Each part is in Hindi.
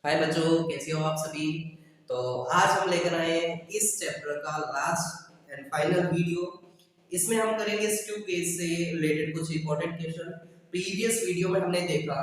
हाय बच्चों, कैसे हो आप सभी। तो आज हम लेकर आए हैं इस चैप्टर का लास्ट एंड फाइनल वीडियो। इसमें हम करेंगे स्ट्यू केस से रिलेटेड कुछ इंपॉर्टेंट क्वेश्चन। प्रीवियस वीडियो में हमने देखा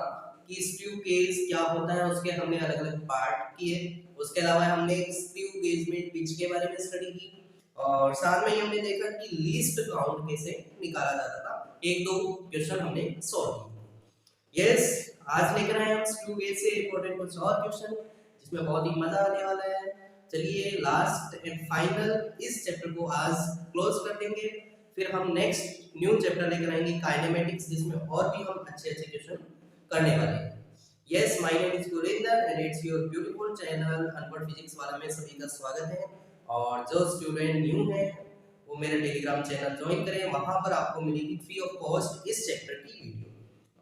कि स्ट्यू केस क्या होता है, उसके हमने अलग अलग पार्ट किए। उसके अलावा हमने स्ट्यू केस में पिच के बारे में स्टडी की और साथ में ही हमने देखा कि लीस्ट काउंट कैसे निकाला जाता था। एक दो क्वेश्चन हमने सॉल्व किए। यस, आज लेकर आए हम स्क्रू बेस से इंपॉर्टेंट कुछ और क्वेश्चन जिसमें बहुत ही मजा आने वाला है। चलिए लास्ट एंड फाइनल इस चैप्टर को आज क्लोज कर देंगे। फिर हम नेक्स्ट न्यू चैप्टर लेकर आएंगे काइनेमेटिक्स, जिसमें और भी हम अच्छे अच्छे क्वेश्चन करने वाले हैं। Yes, my name is Gurinder and it's your beautiful channel अनपढ़ फिजिक्स वाला में सभी का स्वागत है। और जो स्टूडेंट न्यू है वो मेरे टेलीग्राम चैनल ज्वाइन करें, वहां पर आपको मिलेगी फ्री ऑफ कॉस्ट इस चैप्टर की वीडियो।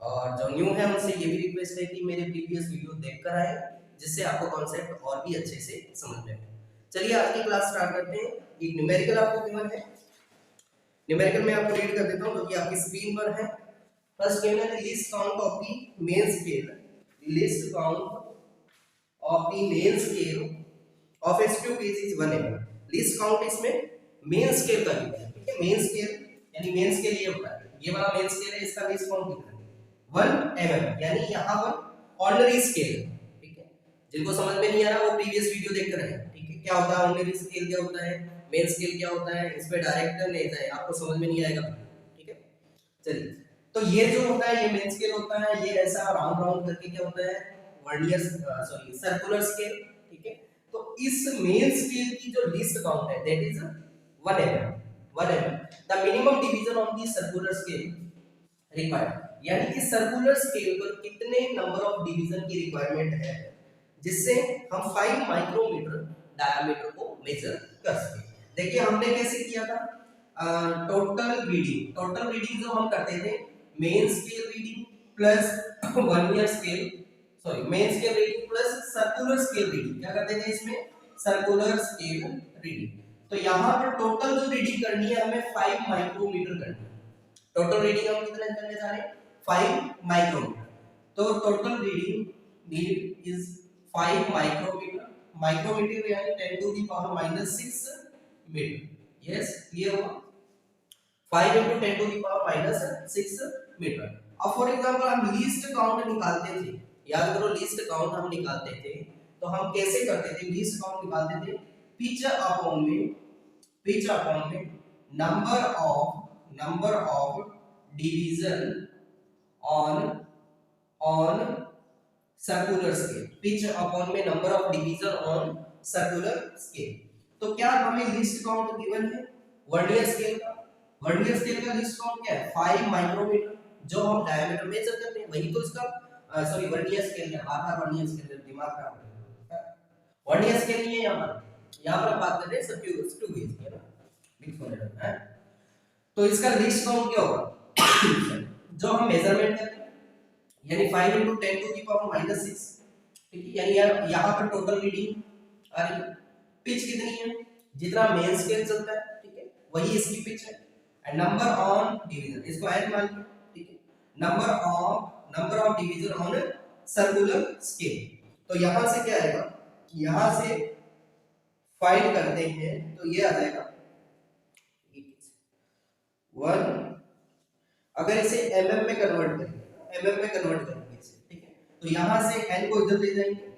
और जो न्यू है उनसे ये भी रिक्वेस्ट है कि मेरे प्रीवियस वीडियो देखकर आए, जिससे आपको कॉन्सेप्ट और भी अच्छे से समझ में आए। चलिए आज की क्लास स्टार्ट करते हैं। एक न्यूमेरिकल आपको गिवन है, न्यूमेरिकल में आपको रीड कर देता हूं जो कि आपकी स्क्रीन पर है। फर्स्ट गिवन है least count of the main scale, least count of the main scale of a skew case is 1 mm। Least count इसमें मेन स्केल का लिखा है, ठीक है। मेन स्केल यानी मेन स्केल ये होता है, ये वाला मेन स्केल है, इसका लीस्ट काउंट कितना है 1 mm, यानी यहाँ पर ऑर्डिनरी स्केल, ठीक है। जिनको समझ में नहीं आ रहा वो प्रीवियस वीडियो देखकर आए, ठीक है। क्या होता है ऑर्डिनरी स्केल, क्या होता है मेन स्केल, क्या होता है, इस पे डायरेक्ट नहीं है, आपको समझ में नहीं आएगा, ठीक है। चलिए, तो ये जो होता है ये मेन स्केल होता है, ये ऐसा राउंड राउंड करके क्या होता है वर्नियर सॉरी सर्कुलर स्केल, ठीक है। तो इस मेन स्केल की जो लीस्ट काउंट है that is 1 mm। 1 mm the minimum division on the circular scale required, यानी कि सर्कुलर स्केल पर कितने नंबर ऑफ डिवीजन की रिक्वायरमेंट है जिससे हम 5 माइक्रोमीटर डायमीटर को मेजर कर सके। देखिए हमने कैसे किया था, टोटल रीडिंग जो हम करते थे main scale reading plus vernier scale, sorry main scale reading plus circular scale reading, क्या करते थे इसमें सर्कुलर स्केल रीडिंग। तो यहाँ पर टोटल जो रीडिंग करनी है हमें 5 माइक्रोमीटर करनी है। टोटल रीडिंग हम कितना करने जा रहे हैं 5 माइक्रोमीटर। तो total reading need is 5 micrometre, micrometre यानी 10 to the power minus 6 metre. Yes, clear हुआ। 5 into 10 to the power minus 6 metre. अब फॉर एग्जांपल हम लीस्ट काउंट निकालते थे, याद करो लीस्ट काउंट हम निकालते थे तो हम कैसे करते थे, लीस्ट काउंट निकालते थे पिच अपॉन में number of division on circular scale, pitch upon में number of division on circular scale. तो क्या हमें लिस्ट काउंट गिवन है वर्नियर स्केल का, वर्नियर स्केल का लिस्ट काउंट क्या है 5 माइक्रोमीटर, जो हम डायमीटर मेजर करते हैं वही तो इसका सॉरी वर्नियर स्केल है, बार-बार वर्नियर स्केल दिमाग खराब है। वर्नियर स्केल नहीं है यहाँ पर हम बात कर रहे हैं स्क्रू गेज की, है ना, मिक्स होने लगा है। तो इसका लिस्ट काउंट क्या होगा जो हम मेजरमेंट करते हैं, यानी 5 into 10 to the power minus 6, ठीक है। यानी यहाँ पर टोटल रीडिंग आ रही है, पिच कितनी है जितना मेन स्केल चलता है, ठीक है, वही इसकी पिच है। एंड नंबर ऑन डिवीजन, इसको n मान लो, ठीक है, number of division on circular scale. तो यहाँ से क्या आएगा, यहाँ से फाइंड करते हैं तो ये आ जाएगा 1, अगर इसे mm में कन्वर्ट करें, mm में कन्वर्ट करेंगे इसे, ठीक है। तो यहाँ से n को इधर ले जाएंगे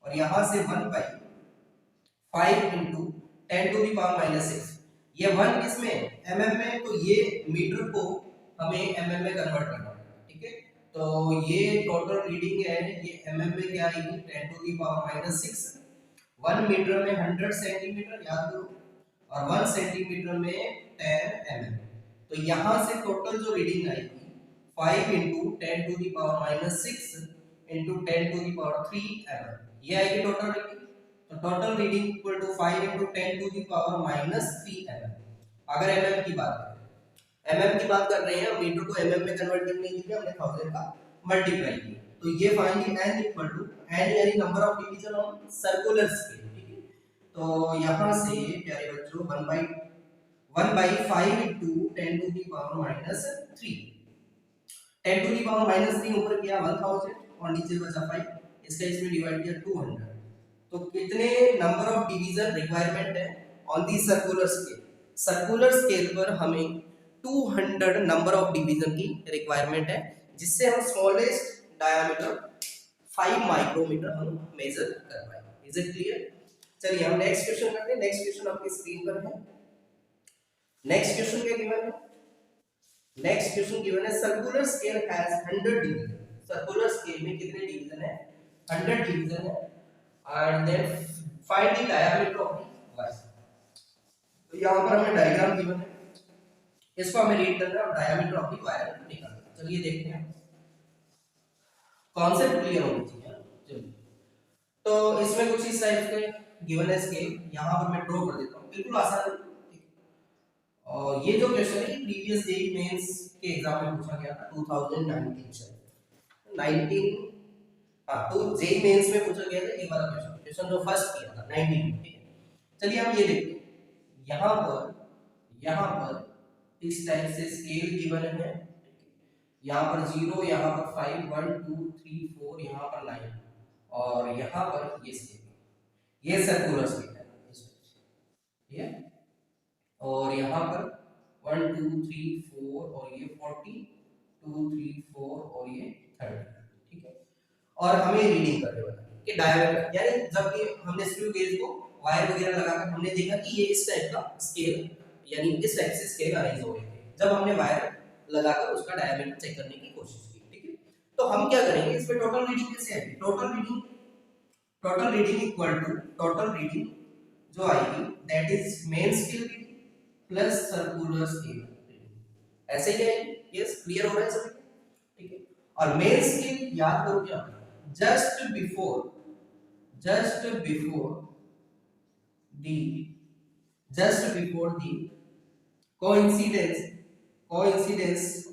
और यहाँ से 1 by 5 into 10 to the power minus 6, ये 1 किसमें mm में, तो ये मीटर को हमें mm में कन्वर्ट करना है, ठीक है। तो ये टोटल रीडिंग है, ये mm में क्या आएगी 10 to the power minus 6, 1 metre में 100 सेंटीमीटर याद करो, और 1 सेंटीमीटर में 10 mm। तो यहाँ से टोटल जो रीडिंग आएगी 5 into 10 to the power minus 6 into 10 to the power 3 mm, ये आएगी टोटल रीडिंग। तो total reading equal to 5 into 10 to the power minus 3 mm। अगर mm की बात करें, mm की बात कर रहे हैं, मीटर को mm में कन्वर्ट करने के लिए हमने 1000 का मल्टीप्लाई किया, तो ये finally n equal to n यानी number of division on circular scale, ठीक है। तो यहाँ से प्यारे बच्चों 1 by 5 into 10 to the power minus 3, 10 to the power minus 3 ऊपर किया 1000 और नीचे बचा 5, इसका इसमें डिवाइड किया 200, तो कितने नंबर ऑफ डिवीजन रिक्वायरमेंट है on the circular scale? Circular scale पर हमें 200 नंबर ऑफ डिवीजन की रिक्वायरमेंट है, जिससे हम स्मॉलेस्ट डायमीटर 5 माइक्रोमीटर हम मेजर कर पाएंगे। Is it clear? चलिए हम नेक्स्ट क्वेश्चन करते हैं। नेक्स्ट क्वेश्चन आपकी स्क्रीन पर है। नेक्स्ट क्वेश्चन क्या गिवन है? नेक्स्ट क्वेश्चन गिवन है circular scale has 100 division. Circular scale में कितने डिवीजन है? 100 डिवीजन है। And then find the diameter of the wire. तो यहां पर हमें डायग्राम गिवन है, इसको हमें रीड करना है और डायमीटर ऑफ द वायर निकालना है। चलिए देखते हैं, कॉन्सेप्ट क्लियर होना चाहिए। चलिए, तो इसमें कुछ इस टाइप के गिवन है स्केल, यहां पर मैं ड्रॉ कर देता हूं, बिल्कुल आसान है। और ये जो क्वेश्चन है ये प्रीवियस जेईई मेंस के एग्जाम में पूछा गया था 2019 से 19 तो जेईई मेंस में पूछा गया था ये वाला क्वेश्चन जो फर्स्ट किया था 19 में। ठीक है, चलिए हम ये देखते हैं। यहां पर इस टाइप से स्केल गिवन है। यहां पर 0, यहां पर 5, 1 2 3 4, यहां पर 9 और यहां पर ये स्केल, ये सर्कुलर स्केल है। ठीक है, और यहाँ पर 1 2 3 4 और ये 40 2 3 4 और ये 30। ठीक है, और हमें रीडिंग करने वाला है कि डायमीटर, यानी जब ये हमने स्क्रू गेज को वायर वगैरह लगाकर हमने देखा कि ये इस टाइप का स्केल, यानी इस टाइप से स्केल अरेंज हो रहे थे, जब हमने वायर लगाकर उसका डायमीटर चेक करने की कोशिश की। ठीक है, तो हम क्या करेंगे, इस पे टोटल रीडिंग कैसे आएगी? Total reading equal to total reading जो आएगी that is main scale plus circular scale. ऐसे ही है, यस क्लियर हो रहा है सभी? ठीक है, और मेन स्केल याद करो क्या, just before the coincidence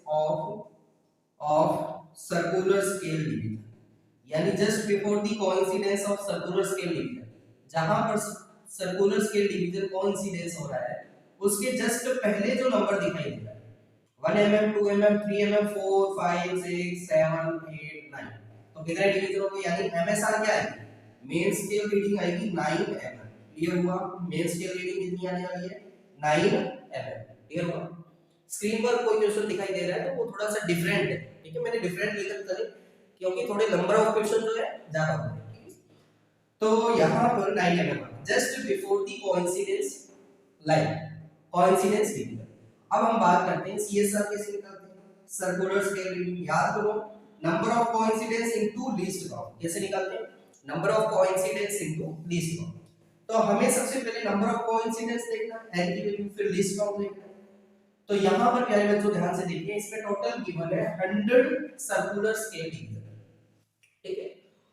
of circular scale division, यानी just before the coincidence of circular scale division, जहां पर सर्कुलर स्केल डिवीजन कोइंसिडेंस हो रहा है उसके जस्ट पहले जो नंबर दिखाई दे रहा है 1 mm 2 mm 3 mm 4 5 6 7 8 9, तो कितने डिवीजन होंगे? यानी MSR क्या आएगी? मेन स्केल रीडिंग आएगी 9 mm। क्लियर हुआ? मेन स्केल रीडिंग कितनी आने वाली है? 9 mm। क्लियर हुआ? स्क्रीन पर कोई क्वेश्चन दिखाई दे रहा है तो वो थोड़ा सा डिफरेंट है। ठीक है, मैंने डिफरेंट लिखा था क्योंकि थोड़े नंबर ऑफ क्वेश्चन जो है ज्यादा होंगे। तो यहां पर 9 mm just before the coincidence line, coincidence division. अब हम बात करते हैं सीएसआर कैसे निकालते हैं? सर्कुलर स्केल रीडिंग याद करो, number of coincidence into least count. कैसे निकालते हैं? Number of coincidence into least count. तो हमें सबसे पहले नंबर ऑफ कोइंसिडेंस देखना, n की वैल्यू, फिर लीस्ट काउंट देखना। तो यहां पर प्यारे बच्चों ध्यान से देखिए, इसमें टोटल गिवन है 100 सर्कुलर स्केल डिवीजन। ठीक है,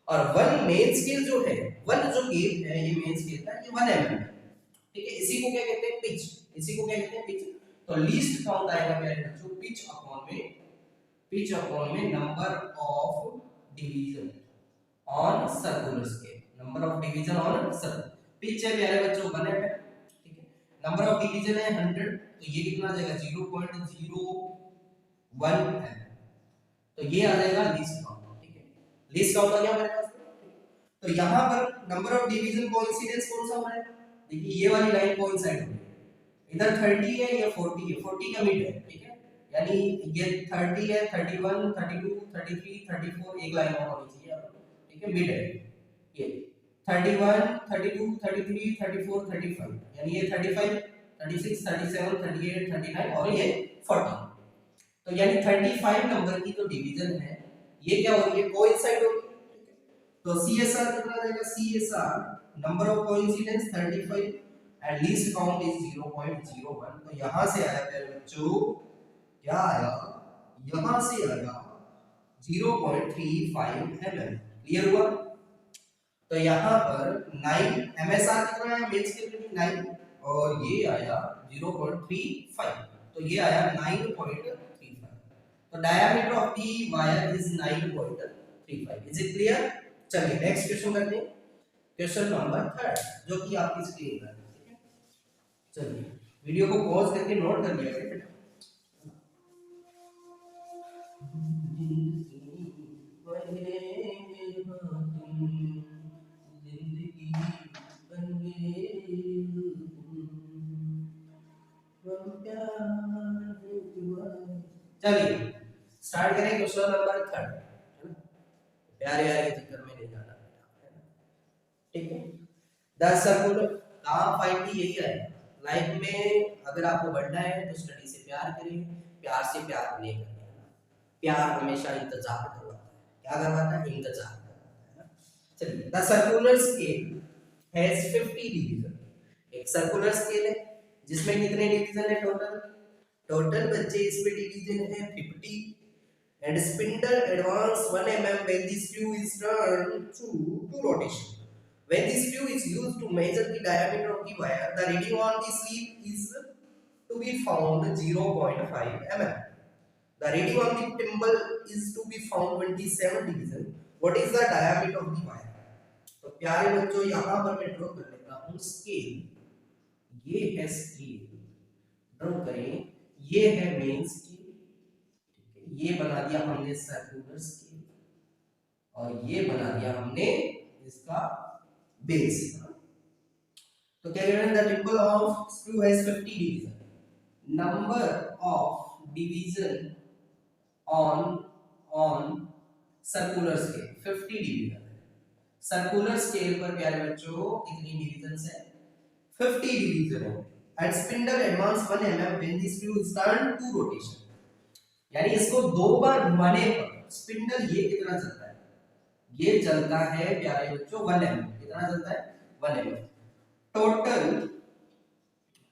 और वन मेन स्केल जो है, वन जो गेज है ये मेन स्केल का, ये 1 mm है। ठीक है, इसी को क्या कहते हैं? पिच। इसी को क्या कहते हैं? पिच। तो लीस्ट काउंट आएगा प्यारे बच्चों पिच अपॉन में number of division on circular scale, number of division on circular. Pitch है प्यारे बच्चों 1 mm। ठीक है, नंबर ऑफ डिवीजन है 100, तो ये कितना आ जाएगा? 0.01 mm। तो ये आ जाएगा लीस्ट काउंट। ठीक है, लीस्ट काउंट आ गया हमारे पास। तो यहां पर नंबर ऑफ डिवीजन कोइंसिडेंस कौन सा हो रहा है? देखिए ये वाली लाइन कोइंसाइड हो रही है, इधर 30 है या 40 है, 40 का मिड है। ठीक है, यानी ये 30 है, 31 32 33 34 एक लाइन और होनी चाहिए। ठीक है, मिड है ये 31 32 33 34 35, यानी ये 35 36 37 38 39 और ये 40। तो यानी 35 नंबर की जो डिवीजन है ये क्या हो रही है? कोइंसाइड हो रही है। तो CSR कितना आ जाएगा? CSR number of coincidence 35 and least count is 0.01। तो यहां से आया प्यारे बच्चों, क्या आया? यहां से आया 0.35 mm। क्लियर हुआ? तो यहां पर 9 MSR कितना है? मेन स्केल रीडिंग 9 और ये आया 0.35, तो ये आया 9.35। तो diameter of the wire is 9.35। Is it clear? चलिए नेक्स्ट क्वेश्चन करते हैं, क्वेश्चन नंबर 3 जो कि आपकी स्क्रीन पर है। ठीक है, चलिए वीडियो को पॉज करके नोट कर लिया करें बेटा। चलिए स्टार्ट करें क्वेश्चन नंबर 3, है ना। प्यारे प्यारे के चक्कर में नहीं जाना बेटा, है ना, ठीक है। 10 सर्कुलर काम फाइनली यही है, लाइफ में अगर आपको बढ़ना है तो स्टडी से प्यार करिए, प्यार से प्यार नहीं करना। प्यार हमेशा इंतजार करवाता है, क्या करवाता है, इंतजार करवाता है। चलिए the circular scale has 50 division. एक सर्कुलर स्केल है जिसमें कितने डिवीजन है टोटल, टोटल बच्चे इसमें डिवीजन है 50, and spindle advance 1 mm when the screw is turned to rotation. When the screw is used to measure the diameter of the wire, the reading on the sleeve is to be found 0.5 mm. The reading on the thimble is to be found 27 division. What is the diameter of the wire? तो प्यारे बच्चों यहाँ पर मैं ड्रॉ कर लेता हूँ स्केल, ये है स्केल, ड्रॉ करें, ये है मेन स्केल, ये बना दिया हमने सर्कुलर स्केल और ये बना दिया हमने इसका बेस। तो क्या कह रहे हैं, the thimble of screw has 50 division, number of division on circular scale 50 division है। सर्कुलर स्केल पर प्यारे बच्चों कितनी डिवीजन है, 50 डिवीजन है। And spindle advance 1 mm when the screw is turned two rotation, यानी इसको 2 बार घुमाने पर स्पिंडल ये कितना चलता है, ये चलता है प्यारे बच्चों 1 mm, कितना चलता है 1 mm।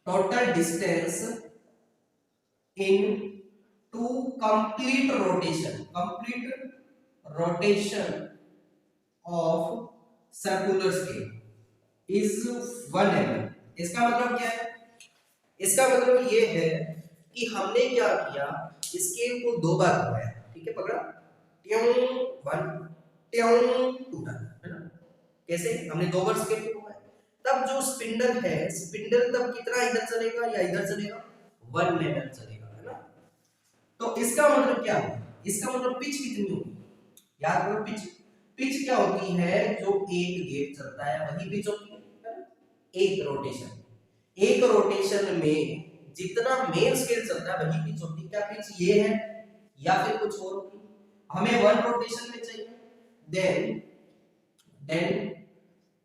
Total distance in two complete rotation of circular scale is 1 mm। इसका मतलब क्या है, इसका मतलब ये है कि हमने क्या किया, स्केल को 2 बार घुमाया, ठीक है, पकड़ा, ट्यून 1 ट्यून 2 है ना। कैसे, हमने 2 बार स्केल को घुमाया, तब जो स्पिंडल है, स्पिंडल तब कितना इधर चलेगा या इधर चलेगा, 1 mm चलेगा, है ना। तो इसका मतलब क्या है, इसका मतलब पिच कितनी होगी, याद करो पिच क्या होती है, जो एक गेट चलता है वही पिच होती है ना। एक रोटेशन में जितना मेन स्केल चलता है वही पिच होती है। क्या पिच ये है या फिर कुछ और होती, हमें 1 रोटेशन में चाहिए। Then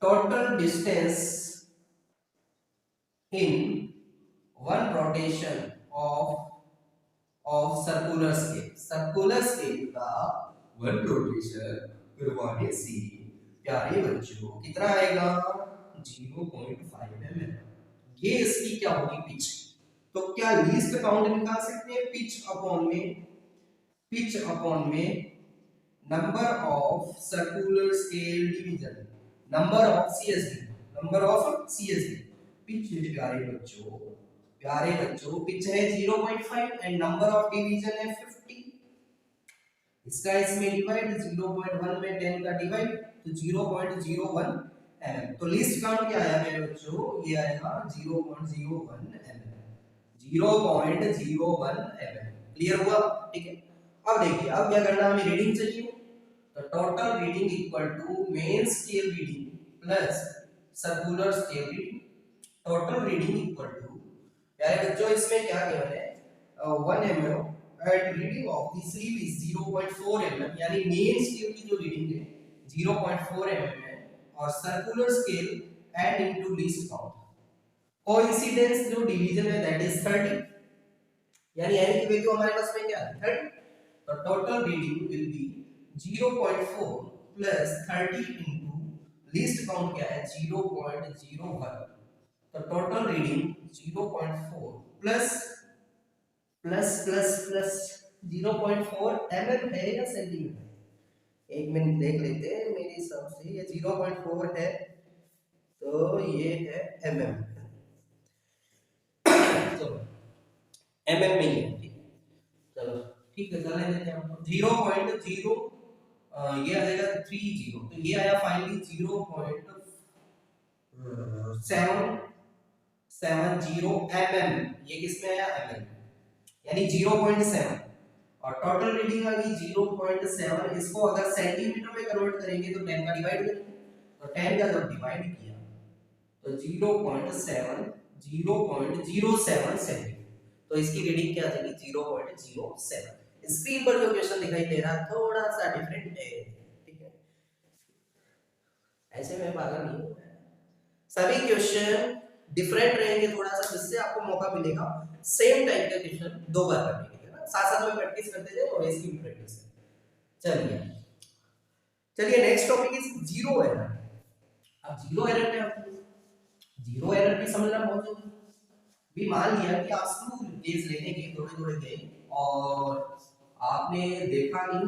total distance in 1 rotation of circular scale का 1 रोटेशन करवाने से प्यारे बच्चों कितना आएगा, 0.5 mm। ये इसकी क्या होगी, पिच। तो क्या लीस्ट काउंट निकाल सकते हैं, पिच अपॉन में number of circular scale division, number of CSD. Pitch प्यारे बच्चों पिच है 0.5 एंड नंबर ऑफ डिवीजन है 50। इसका इसमें डिवाइड, 0.1 में 10 का डिवाइड, तो 0.01 mm। तो लीस्ट काउंट क्या आया मेरे बच्चों, ये आएगा 0.01 mm, 0.01 mm। क्लियर हुआ, ठीक है। अब देखिए, अब क्या करना, हमें रीडिंग चाहिए, तो total reading equal to main scale reading plus circular scale reading. Total reading equal to, प्यारे बच्चों इसमें क्या गिवन है, 1 mm and reading of the sleeve is 0.4 mm, यानी मेन स्केल की जो रीडिंग है 0.4 mm है, और circular scale and into least count. Coincidence जो डिवीजन है दैट इज 30, यानी n की वैल्यू हमारे पास में क्या है 30। तो total reading will be 0.4 plus 30 into least count क्या है 0.01। तो टोटल रीडिंग 0.4 प्लस 0.4 mm है या सेंटीमीटर, एक मिनट देख लेते हैं, मेरे हिसाब से ये 0.4 है, तो ये है mm, चलो mm में ही है, ठीक है, चलो ठीक है, चले लेते हैं 0.0, ये आ जाएगा 30, तो ये आया फाइनली 0.770 mm, ये किसमें आया mm, यानी 0.7, और टोटल रीडिंग आ गई 0.7। इसको अगर सेंटीमीटर में कन्वर्ट करेंगे तो 10 का डिवाइड करेंगे, तो 10 का जब डिवाइड किया तो 0.07 सेंटीमीटर। तो इसकी रीडिंग क्या आ जाएगी 0.07। स्क्रीन पर जो क्वेश्चन दिखाई दे रहा है थोड़ा सा डिफरेंट है, ठीक है, ऐसे में पागल नहीं हूं। सभी क्वेश्चन डिफरेंट रहेंगे थोड़ा सा, जिससे आपको मौका मिलेगा सेम टाइप का क्वेश्चन दो बार करने के लिए ना, साथ साथ में प्रैक्टिस करते जाए और इसकी भी प्रैक्टिस करें। चलिए चलिए next topic is zero error. अब जीरो एरर क्या होता है, जीरो एरर भी समझना बहुत जरूरी है। भी मान लिया कि आप स्क्रू गेज लेने गए, थोड़े थोड़े गए और आपने देखा नहीं,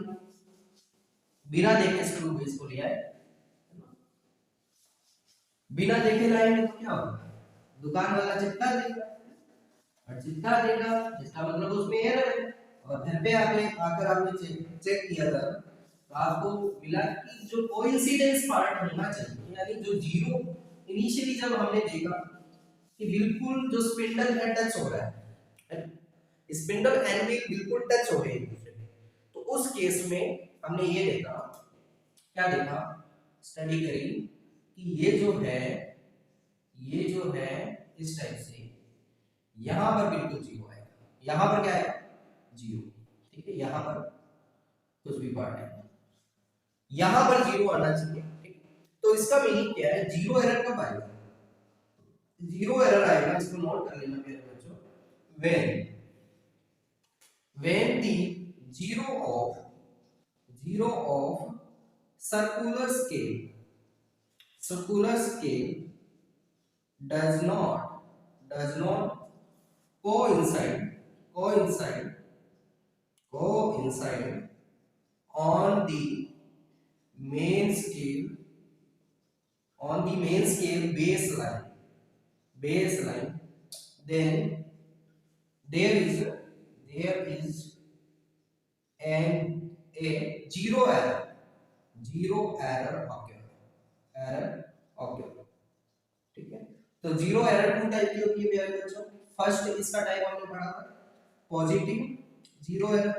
बिना देखे स्क्रू गेज को लिया है, बिना देखे लाएंगे तो क्या होगा, दुकान वाला चिट्ठा देगा, और चिट्ठा देगा जिसका मतलब उसमें एरर है, और घर पे आकर आपने चेक किया था तो आपको मिला कि जो कोइंसिडेंस पार्ट होना चाहिए, यानी जो जीरो इनिशियली जब हमने देखा कि बिल्कुल जो स्पिंडल है टच हो रहा है, स्पिंडल एंड व्हील बिल्कुल टच हो रहे हैं एक दूसरे में, तो उस केस में हमने ये देखा, क्या देखा, स्टडी करी कि ये जो है इस टाइप से यहां पर बिल्कुल जीरो आएगा, यहां पर क्या है जीरो, ठीक है, यहां पर कुछ भी पार्ट है, यहां पर जीरो आना चाहिए, ठीक। तो इसका मीनिंग क्या है, जीरो एरर कब आएगा, जीरो एरर आएगा, इसको नोट कर लेना मेरे बच्चों, when the zero of circular scale does not coincide on the main scale baseline, then there is a zero error occur, ठीक है। तो जीरो एरर टू टाइप की होती है प्यारे बच्चों। फर्स्ट इसका टाइप हमने पढ़ा था पॉजिटिव जीरो एरर,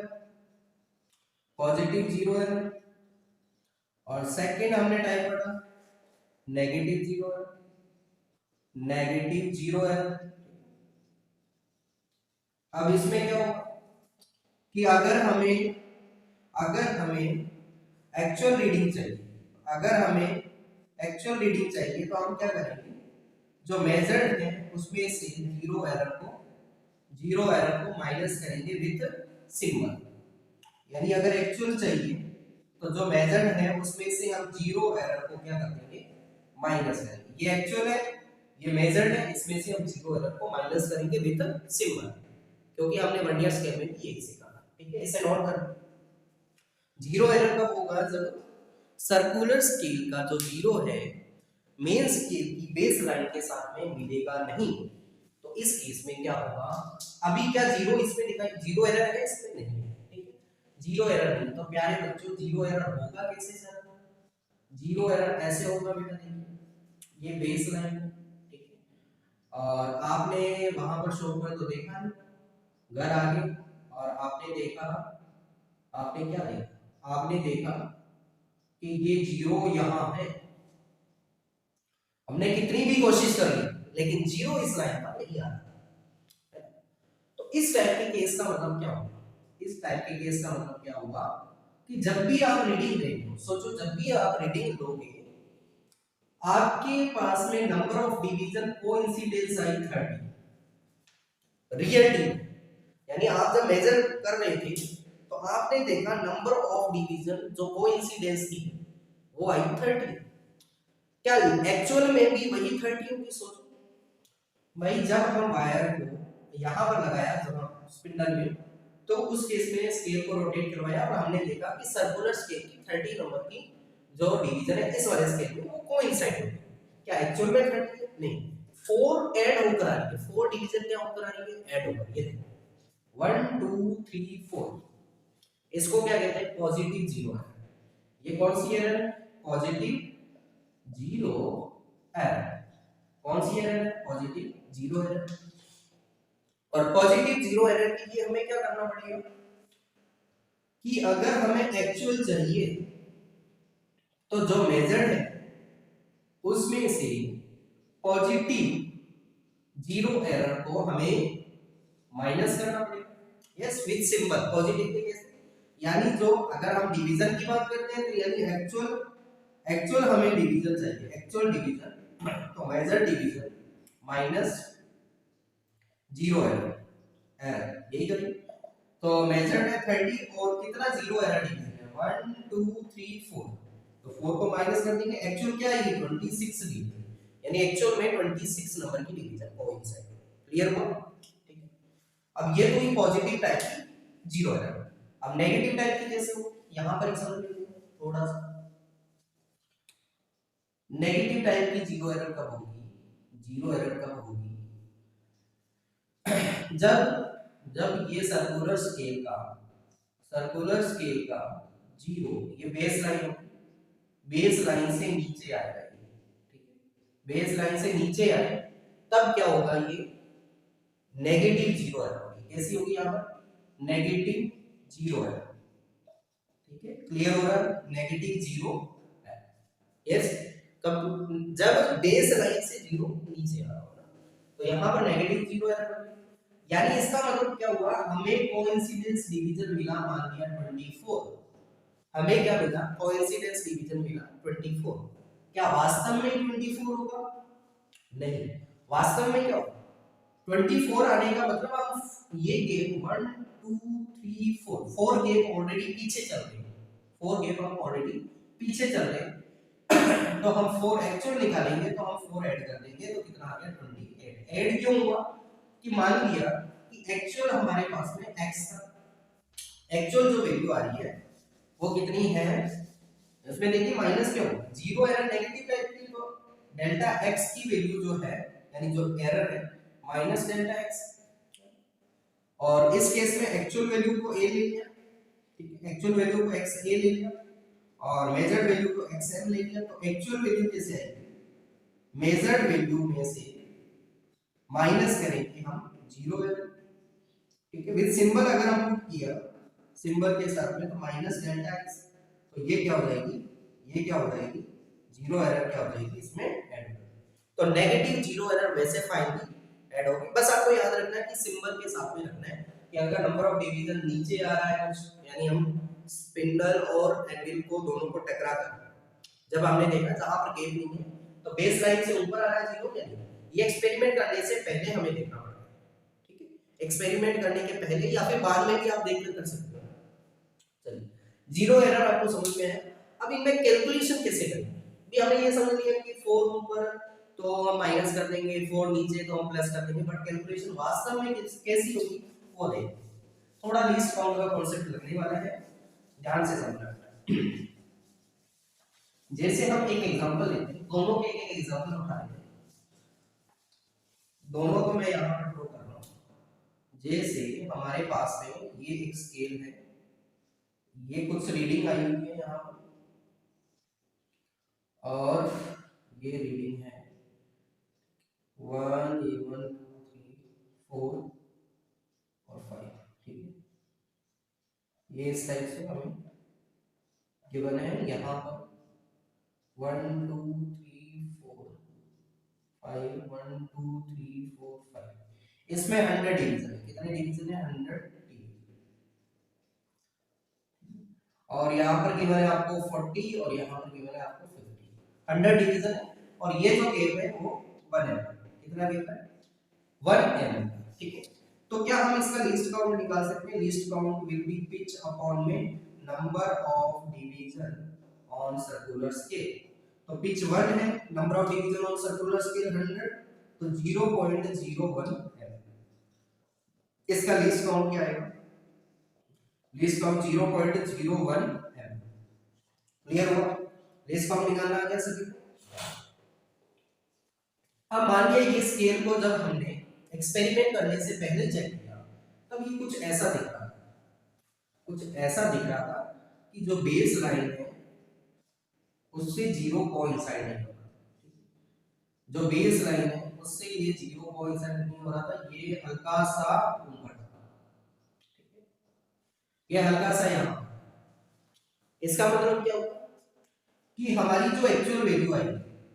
और सेकंड हमने टाइप पढ़ा नेगेटिव जीरो एरर। अब इसमें क्या होगा कि अगर हमें एक्चुअल रीडिंग चाहिए, तो हम क्या करेंगे, जो मेजर्ड है उसमें से जीरो एरर को माइनस करेंगे विद सिंबल, यानी अगर एक्चुअल चाहिए तो जो मेजर्ड है उसमें से हम जीरो एरर को क्या कर देंगे, माइनस करेंगे। ये एक्चुअल है, ये मेजर्ड है, इसमें से हम जीरो एरर को माइनस करेंगे विद सिंबल, क्योंकि हमने वर्नियर स्केल में भी यही सीखा, ठीक है, इसे नोट कर। जीरो एरर कब होगा, जब सर्कुलर स्केल का जो जीरो है मेन स्केल की बेस लाइन के साथ में मिलेगा नहीं, तो इस केस में क्या होगा, अभी क्या जीरो इसमें दिखाई, जीरो एरर है इसमें नहीं है, ठीक है, जीरो एरर नहीं, तो प्यारे बच्चों जीरो एरर होगा कैसे सर, जीरो एरर ऐसे होगा बेटा, देखिए ये बेस लाइन है, ठीक है, और आपने वहां पर शो पर तो देखा नहीं, घर आगे और आपने देखा, आपने क्या देखा, आपने देखा कि ये जीरो यहां है, हमने कितनी भी कोशिश कर ली लेकिन जीरो इस लाइन पर नहीं आ रहा। तो इस टाइप के केस का मतलब क्या होगा, इस टाइप के केस का मतलब क्या होगा कि जब भी आप रीडिंग देखो, सोचो जब भी आप रीडिंग दोगे, आपके पास में number of division coincidence I 30 real team, यानी आप जब मेजर कर रहे थे तो आपने देखा नंबर ऑफ डिवीजन जो कोइंसिडेंस थी वो आई 30, क्या एक्चुअल में भी वही 30 होगी, सोचो भाई, जब हम वायर को यहां पर लगाया जब स्पिंडल में, तो उस केस में स्केल को रोटेट करवाया और हमने देखा कि सर्कुलर स्केल की 30 नंबर की जो डिवीजन है इस वाले स्केल में वो कोइंसाइड होती है, क्या एक्चुअल में 30 नहीं, 4 ऐड होकर आ रही है, 4 डिवीजन क्या होकर आ रही है, ऐड होकर, ये देखो 1 2 3 4, इसको क्या कहते हैं, पॉजिटिव जीरो एरर। ये कौन सी एरर है, पॉजिटिव जीरो एरर, कौन सी एरर है, पॉजिटिव जीरो एरर। और पॉजिटिव जीरो एरर के लिए हमें क्या करना पड़ेगा कि अगर हमें एक्चुअल चाहिए तो जो मेजर्ड है उसमें से पॉजिटिव जीरो एरर को हमें माइनस करना पड़ेगा। यस, विद सिंबल पॉजिटिव के केस में, यानी जो अगर हम डिवीजन की बात करते हैं तो यानी एक्चुअल हमें डिवीजन चाहिए, एक्चुअल डिवीजन, तो major division minus zero error यही करेंगे। तो मेजर्ड है 30 और कितना जीरो एरर डिवीजन है 1 2 3 4, तो 4 को माइनस कर देंगे, एक्चुअल क्या है 26 दी, यानी एक्चुअल में 26 नंबर की डिवीजन कोइंसाइड। क्लियर हुआ? ठीक है। अब ये तो ही पॉजिटिव टाइप की जीरो एरर। अब नेगेटिव टाइप की कैसे हो, यहां पर समझ लीजिए थोड़ा सा। नेगेटिव टाइप की जीरो एरर कब होगी, जीरो एरर कब होगी, जब ये सर्कुलर स्केल का जीरो, ये बेस लाइन होगी, बेस लाइन से नीचे आएगा, ठीक है, बेस लाइन से नीचे आए तब क्या होगा, ये नेगेटिव जीरो एरर होगी। कैसी होगी यहाँ पर, नेगेटिव जीरो एरर। ठीक है, क्लियर हो रहा है, नेगेटिव जीरो एरर। यस, कब, जब बेस लाइन से जीरो नीचे आ रहा होगा, तो यहाँ पर नेगेटिव जीरो एरर होगी। यानी इसका मतलब क्या हुआ, हमें कोइंसिडेंस डिवीजन मिला, मान लिया 24, हमें क्या मिला, कोइंसिडेंस डिवीजन मिला 24। क्या वास्तव में 24 होगा, नहीं, वास्तव में क्या होगा 24 आने का मतलब हम ये गेम 1 2 3 4 4 गेम ऑलरेडी पीछे चल रहे हैं, 4 गेम हम ऑलरेडी पीछे चल रहे हैं तो हम 4 एक्चुअल निकालेंगे, तो हम 4 ऐड कर देंगे, तो कितना आ गया 28। ऐड क्यों हुआ कि मान लिया कि एक्चुअल हमारे पास में x था, एक्चुअल जो वैल्यू आ रही है वो कितनी है, इसमें देखिए माइनस क्यों, जीरो एरर नेगेटिव टाइप की, तो डेल्टा x की वैल्यू जो है, यानी जो एरर है माइनस डेल्टा x, और इस केस में एक्चुअल वैल्यू को a ले लिया, ठीक है, एक्चुअल वैल्यू को x a ले लिया और मेजर्ड वैल्यू को xm ले लिया, तो एक्चुअल वैल्यू कैसे आएगी, मेजर्ड वैल्यू में से माइनस करेंगे हम जीरो एरर, ठीक है, विद सिंबल अगर हम पुट किया सिंबल के साथ में, तो माइनस डेल्टा x, तो ये क्या हो जाएगी, ये क्या हो जाएगी, जीरो एरर क्या हो जाएगी इसमें ऐड। तो नेगेटिव जीरो एरर वैसे फाइनली ऐड होगी। बस आपको याद रखना है कि सिंबल के साथ में रखना है कि अगर नंबर ऑफ डिवीजन नीचे आ रहा है कुछ, यानी हम स्पिंडल और एंविल को दोनों को टकरा कर, जब हमने देखा जहां पर गैप नहीं है तो बेस लाइन से ऊपर आ रहा है जीरो, यानी ये एक्सपेरिमेंट करने से पहले हमें देखना पड़ेगा, ठीक है, एक्सपेरिमेंट करने के पहले या फिर बाद में भी आप देख कर सकते हो। चलिए, जीरो एरर आपको समझ में है। अब इनमें कैलकुलेशन कैसे करें, भी हमने ये समझ लिया कि 4 ऊपर तो हम माइनस कर देंगे, 4 नीचे तो हम प्लस कर देंगे, बट कैलकुलेशन वास्तव में कैसी होगी वो देखें। थोड़ा लीस्ट काउंट का कांसेप्ट लगने वाला है, ध्यान से समझना। जैसे हम एक एग्जांपल लेते हैं, दोनों के एक एग्जांपल उठा लेते हैं, दोनों को मैं यहां पर ड्रॉ कर रहा हूं। जैसे हमारे पास में ये एक स्केल है, ये कुछ रीडिंग आई हुई है यहां पर, और ये रीडिंग है 1 ये 1 2 3 4 और 5, ठीक है, ये इस टाइप से हमें गिवन है यहां पर 1 2 3 4 5 1 2 3 4 5, इसमें 100 डिवीजन है, कितने डिवीजन है 100 डिवीजन, और यहाँ पर गिवन है आपको 40 और यहाँ पर गिवन है आपको 50, 100 डिवीजन है, और ये जो गैप है वो 1 mm, कितना गैप है 1 mm, ठीक है। तो क्या हम इसका लीस्ट काउंट निकाल सकते हैं, least count will be pitch upon में number of division on circular scale, तो पिच 1 है, number of division on circular scale 100, तो 0.01 है, इसका लीस्ट काउंट क्या आएगा, लीस्ट काउंट 0.01 है। क्लियर हुआ, लीस्ट काउंट निकालना आ गया सभी को। अब मान लिया ये स्केल को जब हमने एक्सपेरिमेंट करने से पहले चेक किया, तब ये कुछ ऐसा दिख रहा था, कुछ ऐसा दिख रहा था कि जो बेस लाइन है उससे जीरो कोइंसाइड नहीं हो रहा, जो बेस लाइन है उससे ये जीरो कोइंसाइड नहीं हो रहा था, ये हल्का सा ऊपर था, ये हल्का सा यहाँ, इसका मतलब क्या होगा कि हमारी जो एक्चुअल वैल्यू आई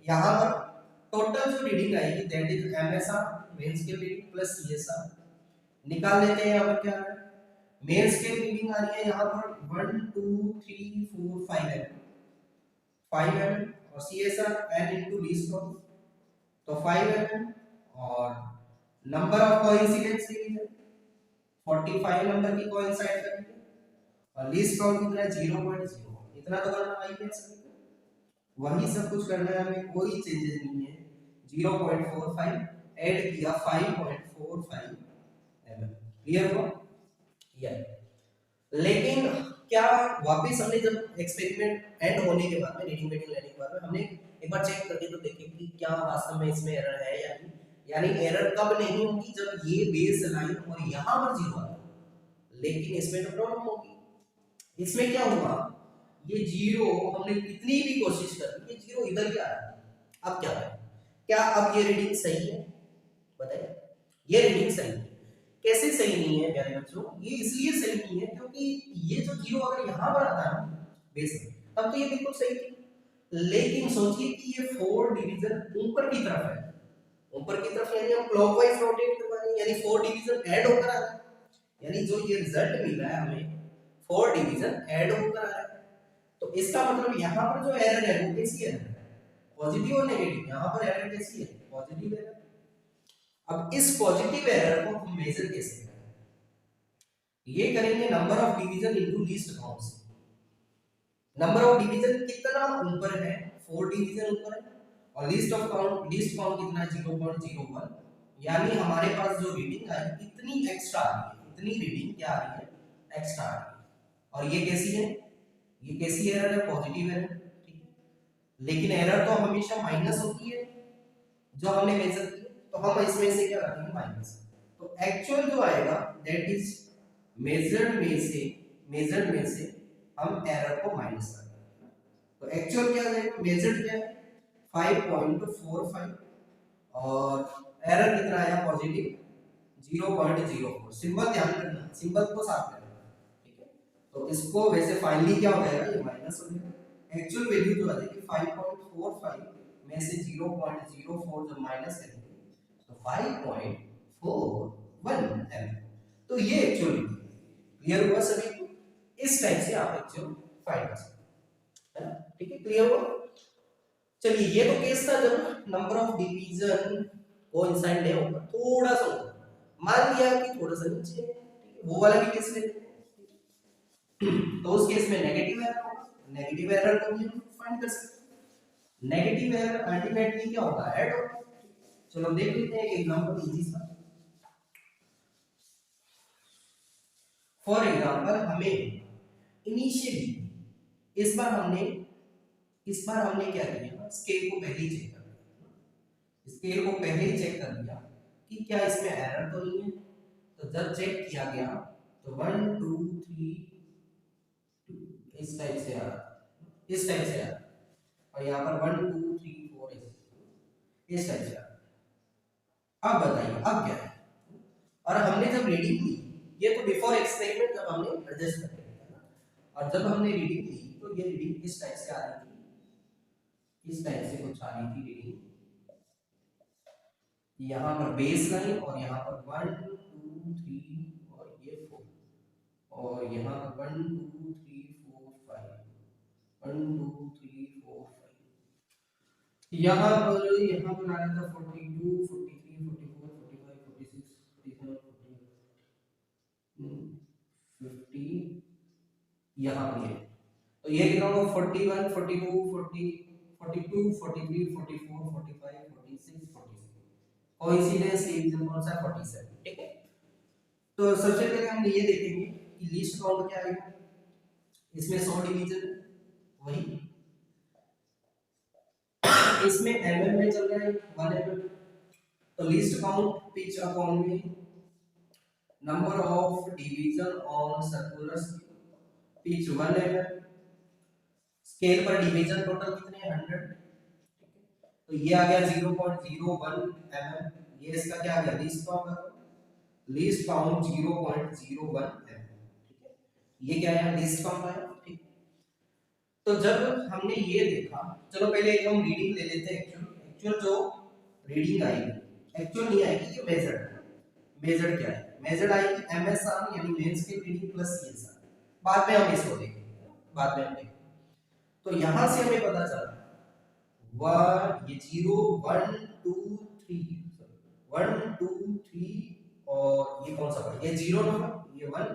यहाँ पर टोटल जो रीडिंग आएगी that is MSR main scale reading plus CSR निकाल लेते हैं। यहाँ पर क्या है, मेन स्केल रीडिंग आ रही है यहाँ पर 1 2 3 4 5 mm, 5 mm, और CSR n into least count, तो 5 mm, और number of coincidence division 45 number की कोइंसाइड करेंगे, और लीस्ट काउंट कितना है 0.0, इतना तो करना आई है सभी को, वही सब कुछ करना है हमें, कोई चेंजेस नहीं है। 0.45 ऐड किया 5.45 mm, क्लियर हुआ? लेकिन क्या वापस हमने जब एक्सपेरिमेंट एंड होने के बाद में, रीडिंग मीटिंग लेने के बाद में, हमने एक बार चेक करके तो देखें कि क्या वास्तव में इसमें एरर है या नहीं। यानी एरर कब नहीं होगी, जब ये बेस लाइन और यहां पर जीरो आता है, लेकिन इसमें तो प्रॉब्लम होगी। इसमें क्या हुआ, ये जीरो हमने कितनी भी कोशिश कर ली, ये जीरो इधर क्या है। अब क्या है, क्या अब ये रीडिंग सही है? बताइए, ये रीडिंग सही है। कैसे सही नहीं है प्यारे बच्चों? ये इसलिए सही नहीं है क्योंकि ये जो जीरो अगर यहां पर आता है बेस में, तब तो ये बिल्कुल सही थी। लेकिन सोचिए कि ये 4 डिवीजन ऊपर की तरफ है, ऊपर की तरफ, यानी हम क्लॉकवाइज रोटेट करवा रहे हैं, यानी 4 डिवीजन ऐड होकर आ रहा है, यानी जो ये रिजल्ट मिल रहा है हमें 4 डिवीजन ऐड होकर आ रहा है। तो इसका मतलब यहां पर जो एरर है वो कैसी है, पॉजिटिव और नेगेटिव। यहां पर एरर कैसी है, पॉजिटिव एरर। अब इस पॉजिटिव एरर को हम मेजर कैसे करें? ये करेंगे number of division into least count से। नंबर ऑफ डिवीजन कितना ऊपर है, 4 डिवीजन ऊपर है, और लीस्ट काउंट कितना है 0.01, यानी हमारे पास जो रीडिंग आई इतनी एक्स्ट्रा आ रही है, इतनी रीडिंग क्या आ रही है, एक्स्ट्रा आ रही है। और ये कैसी है, ये कैसी एरर है, पॉजिटिव एरर, ठीक है। लेकिन एरर तो हमेशा माइनस होती है जो हमने मेजर की, तो हम इसमें से क्या रखेंगे, माइनस। तो एक्चुअल जो आएगा दैट इज मेजर्ड में से हम एरर को माइनस करेंगे। तो एक्चुअल क्या आएगा, मेजर्ड क्या है 5.45, और एरर कितना आया, पॉजिटिव 0.04। सिंबल ध्यान रखना, सिंबल को साफ करना, ठीक है। तो इसको वैसे फाइनली क्या हो जाएगा, ये माइनस हो जाएगा। एक्चुअल वैल्यू जो आ जाएगी 5.45 में से 0.04 जब माइनस करेंगे तो 5.41 एम। तो ये एक्चुअल क्लियर हुआ सभी को? इस टाइप से आप एक्चुअल फाइंड कर सकते हैं, ठीक है, क्लियर हुआ? चलिए, ये तो केस था जब नंबर ऑफ डिवीजन कोइंसाइड नहीं होगा, थोड़ा सा होगा, मान लिया कि थोड़ा सा नीचे है, वो वाला भी केस ले लेते हैं। तो उस केस में नेगेटिव एरर होगा, नेगेटिव एरर को भी हम फाइंड कर सकते हैं। नेगेटिव एरर अल्टीमेटली क्या होगा, ऐड होगा। चलो देख लेते हैं एक एग्जांपल इजी सा। फॉर एग्जांपल हमें इनिशियली इस बार हमने क्या किया, स्केल को पहले ही चेक कर लिया, स्केल को पहले ही चेक कर लिया कि क्या इसमें एरर तो नहीं है। तो जब चेक किया गया तो 1 2 3 इस टाइप से आ रहा, इस टाइप से आ रहा, और यहाँ पर 1 2 3 4 इस टाइप से आ रहा। अब बताइए अब क्या है, और हमने जब रीडिंग ली, ये तो बिफोर एक्सपेरिमेंट जब हमने एडजस्ट कर लिया था, और जब हमने रीडिंग ली तो ये रीडिंग इस टाइप से आ रही थी, इस टाइप से कुछ आ रही थी रीडिंग, यहाँ पर बेस लाइन, और यहाँ पर 1 2 3 और ये 4, और यहाँ पर 1 2 3 4 5, 1 2 3 4 5, यहाँ पर आ रहा था 42 43 44 45 46 47 50, यहाँ पर ये, तो ये कितना होगा 41 42 40 42 43 44 45 46 47, कोइंसिडेंस डिवीजन कौन सा 47, ठीक है। तो सबसे पहले हम ये देखेंगे कि लीस्ट काउंट क्या आएगा, इसमें 100 डिवीजन, वही इसमें एमएम में चल रहा है 1 एमएम, तो लीस्ट काउंट पिच अपॉन में number of division on circular pitch 1 MM, scale पर डिवीजन टोटल कितने हैं 100, तो ये आ गया 0.01 mm, ये इसका क्या आ गया लीस्ट काउंट 0.01 mm, ठीक है, ये क्या है लीस्ट काउंट आया, ठीक। तो जब हमने ये देखा, चलो पहले एक हम रीडिंग ले लेते हैं, एक्चुअल जो रीडिंग आएगी, एक्चुअल नहीं आएगी, ये मेजर्ड क्या है, मेजर्ड आएगी MSR यानी main scale reading plus CSR, बाद में हम इसको देखेंगे, बाद में हम देखेंगे। तो यहां से हमें पता चला ये 0 1 2 3 1 2 3 और ये कौन सा पड़ा, ये 0 नंबर, ये 1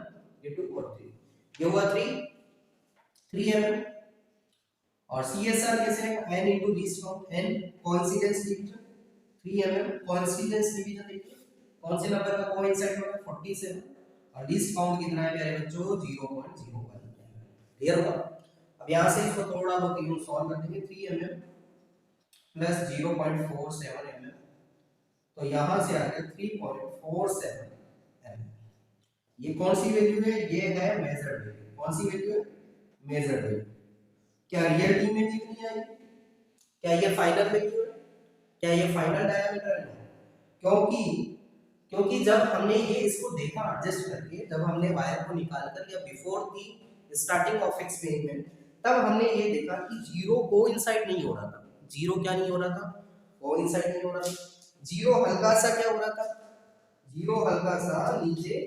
ये 2 और 3, ये हुआ 3 mm। और CSR कैसे है, n into least count, n coincidence division, 3 mm coincidence division. देखिए कौन से नंबर का कोइंसाइड होगा, 47, और लीस्ट काउंट कितना है प्यारे बच्चों, 0.01। क्लियर हुआ। अब यहां से इसको थोड़ा बहुत यूं सॉल्व कर देंगे, 3 mm प्लस 0.47 mm, तो यहां से आ गया 3.47 mm। ये कौन सी वैल्यू है, ये है मेजर्ड वैल्यू। कौन सी वैल्यू है, मेजर्ड वैल्यू। क्या रियलिटी में भी नहीं आई, क्या ये फाइनल वैल्यू है, क्या ये फाइनल डायमीटर है? क्योंकि जब हमने ये इसको देखा एडजस्ट करके, जब हमने वायर को निकाल कर या before the starting of experiment, तब हमने ये देखा कि जीरो कोइंसाइड नहीं हो रहा था। जीरो क्या नहीं हो रहा था, कोइंसाइड नहीं हो रहा था। जीरो हल्का सा क्या हो रहा था, जीरो हल्का सा नीचे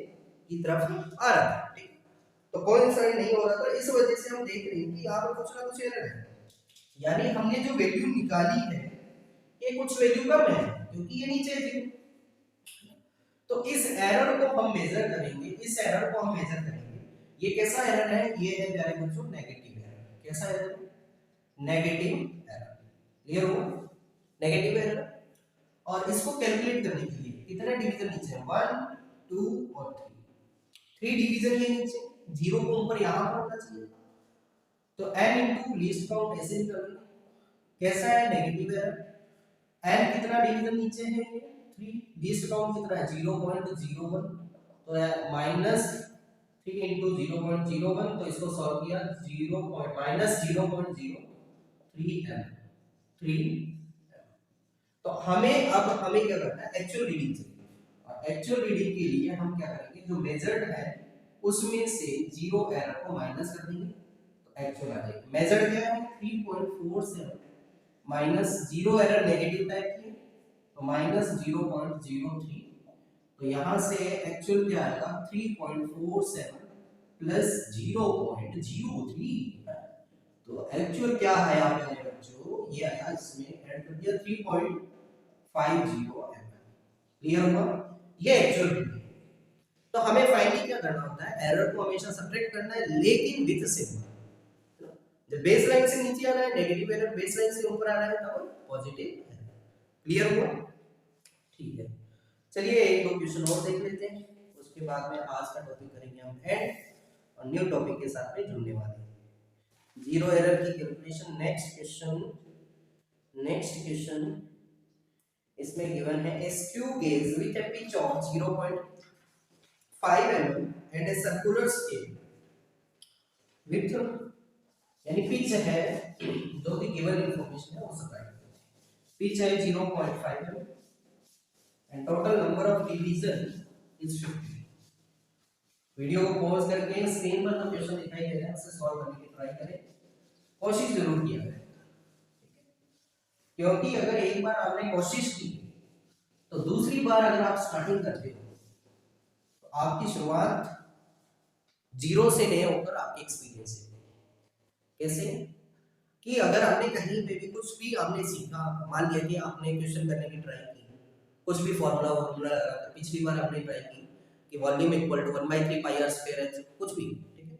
की तरफ आ रहा था, ठीक। तो कोइंसाइड नहीं हो रहा था, इस वजह से हम देख रहे हैं कि यहाँ पर कुछ ना कुछ एरर है। यानी हमने जो वैल्यू निकाली है ये कुछ वैल्यू कम है, क्योंकि ये नीचे है। तो इस एरर को हम मेजर करेंगे, इस एरर को हम मेजर करेंगे। ये कैसा एरर है, ये है प्यारे बच्चों नेगेटिव एरर। कैसा एरर, नेगेटिव एरर। क्लियर हो, नेगेटिव एरर। और इसको कैलकुलेट करने के लिए कितने डिवीजन नीचे है, 1 2 और 3 डिवीजन ये नीचे, जीरो को ऊपर यहां पर होना चाहिए। तो n इनटू लीस्ट काउंट ऐसे निकालेंगे। कैसा है, नेगेटिव एरर। n कितना डिवीजन नीचे है, 3, लीस्ट काउंट कितना है, 0.01, तो -3 इनटू 0.01, तो इसको सॉल्व किया, -0.03 m, 3। तो हमें अब क्या करना है, एक्चुअल रीडिंग चाहिए। और एक्चुअल रीडिंग के लिए हम क्या करेंगे, जो मेजर्ड है उसमें से जीरो एरर को माइनस कर देंगे, तो एक्चुअल आ जाएगा। मेजर्ड क्या है, 3.47 minus zero error negative type की, तो -0.03, तो यहां से एक्चुअल क्या आएगा, 3.47 प्लस 0.03। तो एक्चुअल क्या है यहाँ पे बच्चों, ये आया, इसमें ऐड कर दिया 3.50 mm। क्लियर हुआ, ये एक्चुअल है। तो हमें फाइनली क्या करना होता है, एरर को हमेशा सब्ट्रैक्ट करना है, लेकिन विद सिग्मा। जब बेसलाइन से नीचे आना है नेगेटिव एरर, बेसलाइन से ऊपर आना है तब पॉजिटिव एरर। क्लियर हुआ, ठीक है। चलिए एक दो क्वेश्चन और देख लेते हैं, उसके बाद में आज का टॉपिक करेंगे हम एंड, और न्यू टॉपिक के साथ में जुड़ने वाले हैं, जीरो एरर की कैलकुलेशन। नेक्स्ट क्वेश्चन इसमें गिवन है, a screw gauge with a pitch of 0.5 mm and a circular scale with, यानी पिच है, जो भी गिवन इंफॉर्मेशन है वो सब राइट। पिच है 0.5 mm and total number of division is 50। Video को पॉज करके स्क्रीन पर जो क्वेश्चन दिखाई दे रहा है उसे सॉल्व करने की ट्राई करें, कोशिश जरूर किया करें, क्योंकि अगर एक बार आपने कोशिश की तो दूसरी बार अगर आप स्टार्टिंग करते हो तो आपकी शुरुआत जीरो से नहीं होकर आपके एक्सपीरियंस से। कैसे कि अगर आपने कहीं पे भी कुछ भी आपने सीखा, मान लिया कि आपने क्वेश्चन करने की ट्राई की, कुछ भी फॉर्मूला लगाकर पिछली बार आपने ट्राई की कि volume equal to 1/3 pi r square h, कुछ भी, ठीक है।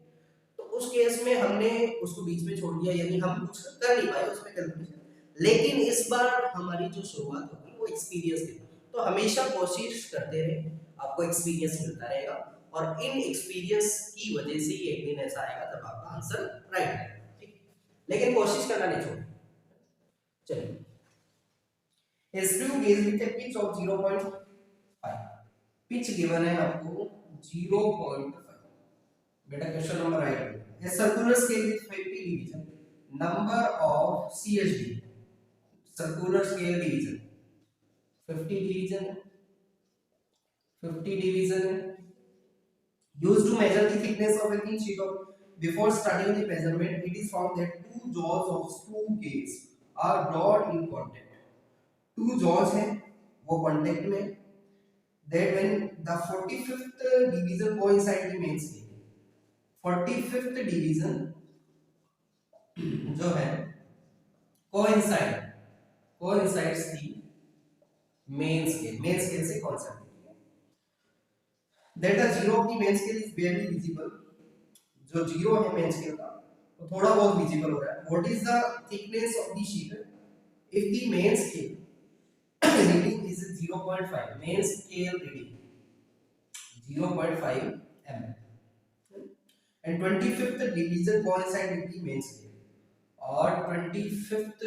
तो उस केस में हमने उसको बीच में छोड़ दिया, यानी हम कुछ कर नहीं पाए उसमें कैलकुलेशन। लेकिन इस बार हमारी जो शुरुआत होगी वो एक्सपीरियंस थी, तो हमेशा कोशिश करते रहे, आपको एक्सपीरियंस मिलता रहेगा, और इन एक्सपीरियंस की वजह से ही एक दिन ऐसा आएगा जब आपका आंसर राइट है, ठीक। लेकिन कोशिश करना नहीं छोड़ना। चलिए, a screw gauge with a pitch of 0.5, pitch given है आपको 0.5, बेटा question number right. a circular scale with 50 division, number of CHD, circular scale division 50 division used to measure the thickness of a thin sheet of, before starting the measurement it is found that two jaws of screw gauge are brought in contact। two jaws हैं वो कांटेक्ट में, that when the 45th division coincide the main scale, 45th division जो है coincides the main scale से coincide, that the zero of the main scale is barely visible, जो जीरो है मेन स्केल का तो थोड़ा बहुत विजिबल हो रहा है. What is the thickness of the sheet? If the main scale reading is 0.5, main scale reading 0.5 mm and 25th division coincide with the main scale, और 25th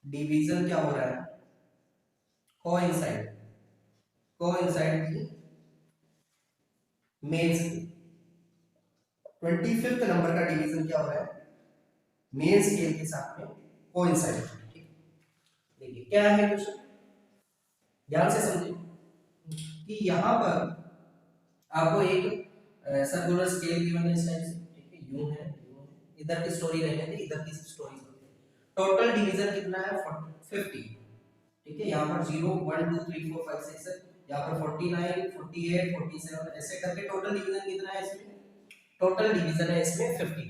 डिवीजन क्या हो रहा है? coincide with main scale. 25th number का डिवीजन क्या हो रहा है? मेन स्केल के साथ में कोइंसाइड. देखिए क्या है क्वेश्चन, ध्यान से समझिए कि यहाँ पर आपको एक सर्कुलर स्केल गिवन है इस टाइप से, ठीक है, यूं है, इधर की स्टोरी रहने दे, इधर की स्टोरी. टोटल डिवीजन कितना है? 50. ठीक है, यहाँ पर 0 1 2 3 4 5 6 है, यहाँ पर 49 48 47 ऐसे करके टोटल डिवीजन कितना है इसमें? टोटल डिवीजन है इसमें 50.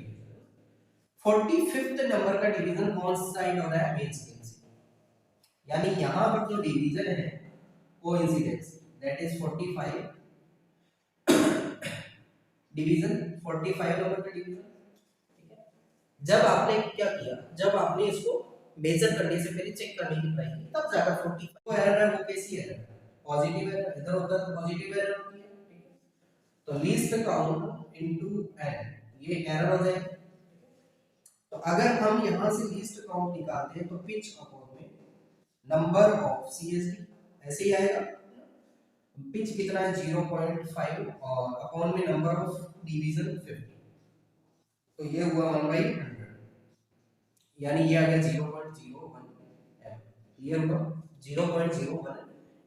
45th नंबर का डिवीजन कौन सा साइड हो रहा है? मेन स्केल से. यानी यहां पर जो डिवीजन है कोइंसिडेंस, दैट इज 45 डिवीजन, 45 नंबर का डिवीजन. ठीक है, जब आपने क्या किया, जब आपने इसको मेजर करने से पहले चेक करने की ट्राई की, तब जाकर 45 को एरर है, वो कैसी एरर है? Positive error. इधर होता है तो पॉजिटिव एरर होती है. ठीक है, तो लीस्ट काउंट इनटू n, ये एरर हो जाएगी. तो अगर हम यहां से लीस्ट काउंट निकालते हैं तो पिच अपॉन में नंबर ऑफ सीएसडी ऐसे ही आएगा. पिच कितना है? 0.5 और अपॉन में नंबर ऑफ डिवीजन 50, तो ये हुआ 1/100, यानी ये आ गया 0.01 mm. ये हुआ 0.01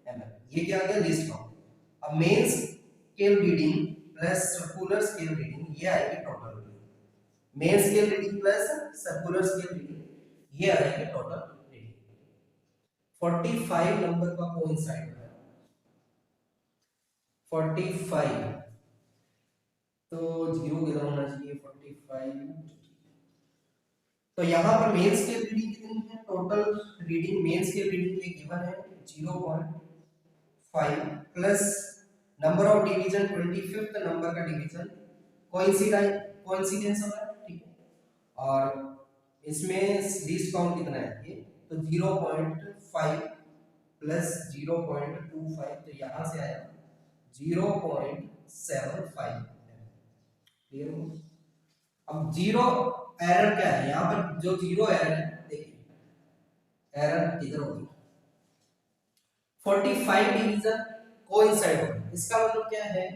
mm. ये क्या आ गया? Least count. अब main scale reading plus circular scale reading, ये आएगी total. Main scale reading plus circular scale reading, ये आएगी टोटल रीडिंग. 45 नंबर का कोइंसाइड है 45, तो जीरो किधर होना चाहिए? 45. तो यहाँ पर मेन स्केल रीडिंग कितनी है? Total reading main scale reading ये गिवन है 0.5 plus number of division 25th number का डिवीजन कोइंसिडेंस हो रहा है. ठीक है, और इसमें लीस्ट काउंट कितना है? ये तो 0.5 प्लस 0.25, तो यहाँ से आया 0.75. क्लियर हो? अब जीरो एरर क्या है? यहाँ पर जो जीरो एरर है, देखिए एरर किधर होगी? 45 डिवीजन कोइंसाइड होगा. इसका मतलब क्या है?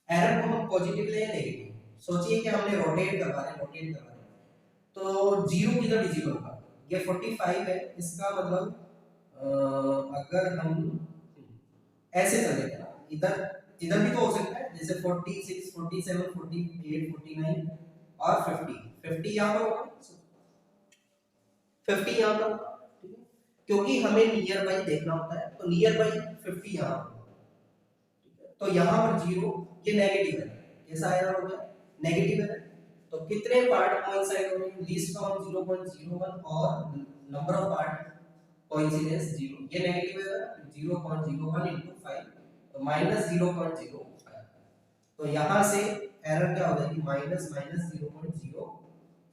एरर को हम पॉजिटिव ले या नेगेटिव? सोचिए कि हमने रोटेट करवा रहे हैं, तो जीरो किधर विजिबल होगा? ये 45 है, इसका मतलब अगर हम ऐसे चलेगा ना, इधर भी तो हो सकता है, जैसे 46 47 48 49 और 50 यहाँ पर होगा, 50 यहाँ पर होगा. ठीक है, क्योंकि हमें नियर बाई देखना होता है, तो नियर बाई 50 यहाँ पर. तो यहाँ पर जीरो, ये नेगेटिव है, कैसा एरर हो गया? नेगेटिव है. तो कितने पार्ट कोइंसाइड हो रहे हैं? लीस्ट काउंट 0.01 और नंबर ऑफ पार्ट कोइंसिडेंस 0. ये नेगेटिव है 0.01 into 5, तो माइनस 0.05. तो यहाँ से एरर क्या हो जाएगी? माइनस 0.05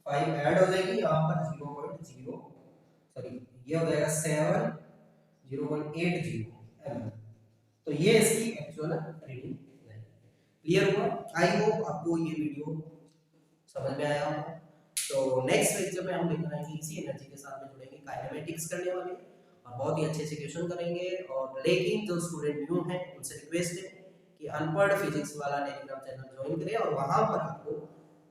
ऐड हो जाएगी, यहाँ पर 0.0, सॉरी ये हो जाएगा 0.80 mm. तो ये इसकी एक्चुअल रीडिंग है. क्लियर हुआ? आई होप आपको ये वीडियो समझ में आया होगा. तो नेक्स्ट लेक्चर में हम देख रहे हैं इसी एनर्जी के साथ में जुड़ेंगे, काइनेमेटिक्स करने वाले और बहुत ही अच्छे से क्वेश्चन करेंगे. और लेकिन जो स्टूडेंट न्यू हैं उनसे रिक्वेस्ट है कि अनपढ़ फिजिक्स वाला टेलीग्राम चैनल ज्वाइन करें, और वहां पर आपको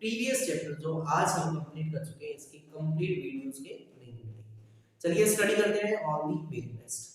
प्रीवियस चैप्टर जो आज हम कंप्लीट कर चुके हैं इसकी कंप्लीट वीडियोस के लिंक मिलेंगे. चलिए स्टडी करते हैं. All the very best.